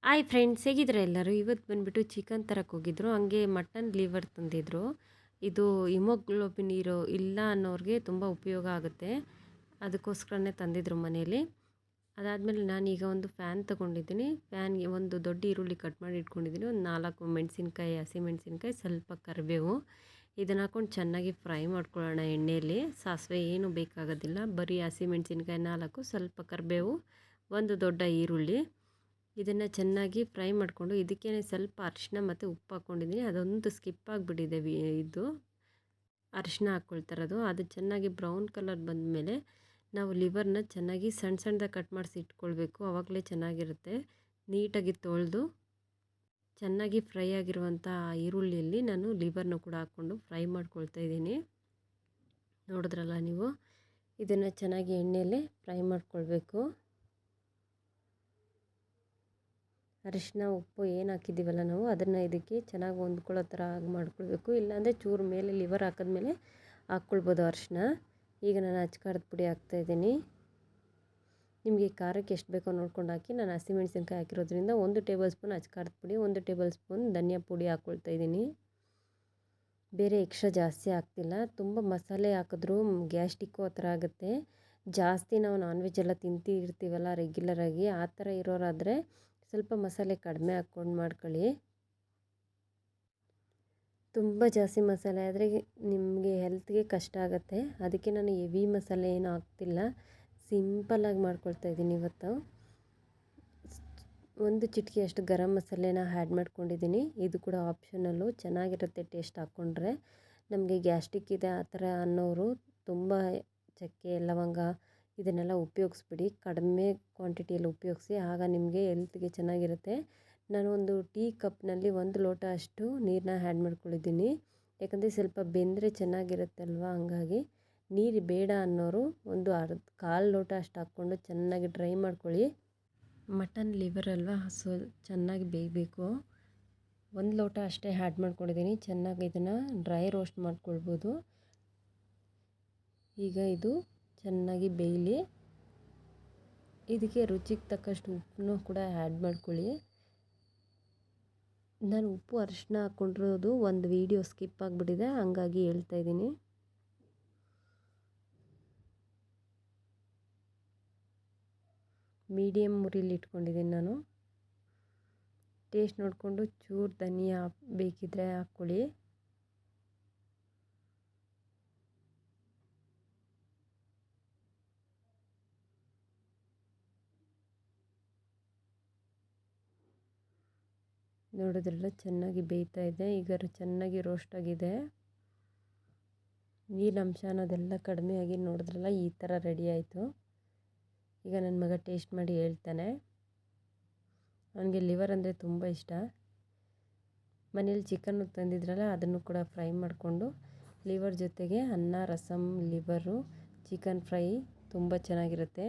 Hi friends, ಹೇಗಿದ್ರೆ ಎಲ್ಲರೂ. ಇವತ್ತು ಬಂದುಬಿಟ್ಟು ಚಿಕನ್ ತರಕ್ಕೆ ಹೋಗಿದ್ರು. ಹಂಗೆ ಮಟನ್ ಲಿವರ್ ತಂದಿದ್ರು. ಇದು ಹಿಮೋಗ್ಲೋಬಿನ್ ಇಲ್ಲ ಅನ್ನೋರಿಗೆ ತುಂಬ ಉಪಯೋಗ ಆಗುತ್ತೆ, ಅದಕ್ಕೋಸ್ಕರನೇ ತಂದಿದ್ರು ಮನೇಲಿ. ಅದಾದಮೇಲೆ ನಾನೀಗ ಒಂದು ಫ್ಯಾನ್ ತೊಗೊಂಡಿದ್ದೀನಿ. ಫ್ಯಾನ್ಗೆ ಒಂದು ದೊಡ್ಡ ಈರುಳ್ಳಿ ಕಟ್ ಮಾಡಿ ಇಟ್ಕೊಂಡಿದ್ದೀನಿ, ಒಂದು 4 ಮೆಣಸಿನ್ಕಾಯಿ, ಹಸಿಮೆಣಸಿನ್ಕಾಯಿ, ಸ್ವಲ್ಪ ಕರಿಬೇವು. ಇದನ್ನು ಹಾಕ್ಕೊಂಡು ಚೆನ್ನಾಗಿ ಫ್ರೈ ಮಾಡ್ಕೊಳ್ಳೋಣ ಎಣ್ಣೆಯಲ್ಲಿ. ಸಾಸಿವೆ ಏನು ಬೇಕಾಗೋದಿಲ್ಲ, ಬರೀ ಹಸಿಮೆಣಸಿನ್ಕಾಯಿ 4, ಸ್ವಲ್ಪ ಕರಿಬೇವು, ಒಂದು ದೊಡ್ಡ ಈರುಳ್ಳಿ. ಇದನ್ನು ಚೆನ್ನಾಗಿ ಫ್ರೈ ಮಾಡಿಕೊಂಡು ಇದಕ್ಕೇ ಸ್ವಲ್ಪ ಅರಿಶಿನ ಮತ್ತು ಉಪ್ಪು ಹಾಕ್ಕೊಂಡಿದ್ದೀನಿ. ಅದೊಂದು ಸ್ಕಿಪ್ ಆಗಿಬಿಟ್ಟಿದೆ, ಇದು ಅರಿಶಿನ ಹಾಕ್ಕೊಳ್ತಾರದು. ಅದು ಚೆನ್ನಾಗಿ ಬ್ರೌನ್ ಕಲರ್ ಬಂದಮೇಲೆ ನಾವು ಲಿವರ್ನ ಚೆನ್ನಾಗಿ ಸಣ್ಣ ಸಣ್ಣದಾಗಿ ಕಟ್ ಮಾಡಿಸಿ ಇಟ್ಕೊಳ್ಬೇಕು, ಆವಾಗಲೇ ಚೆನ್ನಾಗಿರುತ್ತೆ. ನೀಟಾಗಿ ತೊಳೆದು ಚೆನ್ನಾಗಿ ಫ್ರೈ ಆಗಿರುವಂಥ ಈರುಳ್ಳಿಯಲ್ಲಿ ನಾನು ಲಿವರ್ನ ಕೂಡ ಹಾಕ್ಕೊಂಡು ಫ್ರೈ ಮಾಡ್ಕೊಳ್ತಾ ಇದ್ದೀನಿ. ನೋಡಿದ್ರಲ್ಲ ನೀವು, ಇದನ್ನು ಚೆನ್ನಾಗಿ ಎಣ್ಣೆಯಲ್ಲೇ ಫ್ರೈ ಮಾಡ್ಕೊಳ್ಬೇಕು. ಅರಿಶಿನ ಉಪ್ಪು ಏನು ಹಾಕಿದ್ದೀವಲ್ಲ ನಾವು, ಅದನ್ನು ಇದಕ್ಕೆ ಚೆನ್ನಾಗಿ ಹೊಂದ್ಕೊಳ್ಳೋ ಥರ ಮಾಡ್ಕೊಳ್ಬೇಕು. ಇಲ್ಲಾಂದರೆ ಚೂರು ಮೇಲೆ ಲಿವರ್ ಹಾಕಿದ್ಮೇಲೆ ಹಾಕ್ಕೊಳ್ಬೋದು ಅರಿಶಿನ. ಈಗ ನಾನು ಅಚ್ಕಾರದ ಪುಡಿ ಹಾಕ್ತಾಯಿದ್ದೀನಿ. ನಿಮಗೆ ಖಾರಕ್ಕೆ ಎಷ್ಟು ಬೇಕೋ ನೋಡ್ಕೊಂಡು ಹಾಕಿ. ನಾನು ಹಸಿಮೆಣಸಿನ್ಕಾಯಿ ಹಾಕಿರೋದ್ರಿಂದ 1 ಟೇಬಲ್ ಸ್ಪೂನ್ ಅಚ್ಕಾರದ ಪುಡಿ, 1 ಟೇಬಲ್ ಸ್ಪೂನ್ ಧನಿಯಾ ಪುಡಿ ಹಾಕ್ಕೊಳ್ತಾ ಇದ್ದೀನಿ. ಬೇರೆ ಎಕ್ಸ್ಟ್ರಾ ಜಾಸ್ತಿ ಹಾಕ್ತಿಲ್ಲ. ತುಂಬ ಮಸಾಲೆ ಹಾಕಿದ್ರೂ ಗ್ಯಾಸ್ಟಿಕ್ಕು ಆ ಥರ ಆಗುತ್ತೆ. ಜಾಸ್ತಿ ನಾವು ನಾನ್ ವೆಜ್ ಎಲ್ಲ ತಿಂತಿರ್ತೀವಲ್ಲ ರೆಗ್ಯುಲರಾಗಿ, ಆ ಥರ ಇರೋರಾದರೆ ಸ್ವಲ್ಪ ಮಸಾಲೆ ಕಡಿಮೆ ಹಾಕ್ಕೊಂಡು ಮಾಡ್ಕೊಳ್ಳಿ. ತುಂಬ ಜಾಸ್ತಿ ಮಸಾಲೆ ಆದರೆ ನಿಮಗೆ ಹೆಲ್ತ್ಗೆ ಕಷ್ಟ ಆಗುತ್ತೆ. ಅದಕ್ಕೆ ನಾನು ಹೆವಿ ಮಸಾಲೆ ಏನೂ ಹಾಕ್ತಿಲ್ಲ, ಸಿಂಪಲ್ಲಾಗಿ ಮಾಡ್ಕೊಳ್ತಾ ಇದ್ದೀನಿ ಇವತ್ತು. ಒಂದು ಚಿಟಿಕೆಯಷ್ಟು ಗರಂ ಮಸಾಲೆನ ಆ್ಯಡ್ ಮಾಡ್ಕೊಂಡಿದ್ದೀನಿ. ಇದು ಕೂಡ ಆಪ್ಷನಲ್ಲು, ಚೆನ್ನಾಗಿರುತ್ತೆ ಟೇಸ್ಟ್ ಹಾಕ್ಕೊಂಡ್ರೆ. ನಮಗೆ ಗ್ಯಾಸ್ಟ್ರಿಕ್ ಇದೆ ಆ ಥರ ಅನ್ನೋರು ತುಂಬ ಚಕ್ಕೆ, ಲವಂಗ ಇದನ್ನೆಲ್ಲ ಉಪಯೋಗಿಸ್ಬಿಡಿ. ಕಡಿಮೆ ಕ್ವಾಂಟಿಟಿಯಲ್ಲಿ ಉಪಯೋಗಿಸಿ, ಆಗ ನಿಮಗೆ ಹೆಲ್ತ್ಗೆ ಚೆನ್ನಾಗಿರುತ್ತೆ. ನಾನು ಒಂದು ಟೀ ಕಪ್ನಲ್ಲಿ 1 ಲೋಟ ಅಷ್ಟು ನೀರನ್ನ ಆ್ಯಡ್ ಮಾಡ್ಕೊಂಡಿದ್ದೀನಿ. ಯಾಕಂದರೆ ಸ್ವಲ್ಪ ಬೆಂದರೆ ಚೆನ್ನಾಗಿರುತ್ತಲ್ವ, ಹಂಗಾಗಿ. ನೀರು ಬೇಡ ಅನ್ನೋರು ಒಂದು ಕಾಲು ಲೋಟ ಅಷ್ಟು ಹಾಕ್ಕೊಂಡು ಚೆನ್ನಾಗಿ ಡ್ರೈ ಮಾಡ್ಕೊಳ್ಳಿ. ಮಟನ್ ಲಿವರ್ ಅಲ್ವಾ, ಸೊ ಚೆನ್ನಾಗಿ ಬೇಯಬೇಕು. 1 ಲೋಟ ಅಷ್ಟೇ ಆ್ಯಡ್ ಮಾಡ್ಕೊಂಡಿದ್ದೀನಿ. ಚೆನ್ನಾಗಿ ಇದನ್ನು ಡ್ರೈ ರೋಸ್ಟ್ ಮಾಡ್ಕೊಳ್ಬೋದು. ಈಗ ಇದು ಚೆನ್ನಾಗಿ ಬೇಯಲಿ. ಇದಕ್ಕೆ ರುಚಿಗೆ ತಕ್ಕಷ್ಟು ಉಪ್ಪನ್ನು ಕೂಡ ಆ್ಯಡ್ ಮಾಡ್ಕೊಳ್ಳಿ. ನಾನು ಉಪ್ಪು ಅರಿಶಿನ ಹಾಕ್ಕೊಂಡಿರೋದು ಒಂದು ವೀಡಿಯೋ ಸ್ಕಿಪ್ ಆಗಿಬಿಟ್ಟಿದೆ, ಹಂಗಾಗಿ ಹೇಳ್ತಾ ಇದ್ದೀನಿ. ಮೀಡಿಯಮ್ ಉರಿಲಿ ಇಟ್ಕೊಂಡಿದ್ದೀನಿ ನಾನು. ಟೇಸ್ಟ್ ನೋಡಿಕೊಂಡು ಚೂರು ಧನಿಯಾ ಬೇಕಿದ್ದರೆ ಹಾಕ್ಕೊಳ್ಳಿ. ನೋಡಿದ್ರೆಲ್ಲ ಚೆನ್ನಾಗಿ ಬೇಯ್ತಾ ಇದೆ. ಈಗ ಚೆನ್ನಾಗಿ ರೋಸ್ಟ್ ಆಗಿದೆ. ನೀರಿನಂಶ ಅನ್ನೋದೆಲ್ಲ ಕಡಿಮೆ ಆಗಿ ನೋಡಿದ್ರಲ್ಲ ಈ ಥರ ರೆಡಿ ಆಯಿತು. ಈಗ ನನ್ನ ಮಗ ಟೇಸ್ಟ್ ಮಾಡಿ ಹೇಳ್ತಾನೆ. ಅವನಿಗೆ ಲಿವರ್ ಅಂದರೆ ತುಂಬ ಇಷ್ಟ. ಮನೇಲಿ ಚಿಕನ್ ತಂದಿದ್ರಲ್ಲ, ಅದನ್ನು ಕೂಡ ಫ್ರೈ ಮಾಡಿಕೊಂಡು ಲಿವರ್ ಜೊತೆಗೆ ಅನ್ನ, ರಸಮ್, ಲಿವರು, ಚಿಕನ್ ಫ್ರೈ ತುಂಬ ಚೆನ್ನಾಗಿರುತ್ತೆ.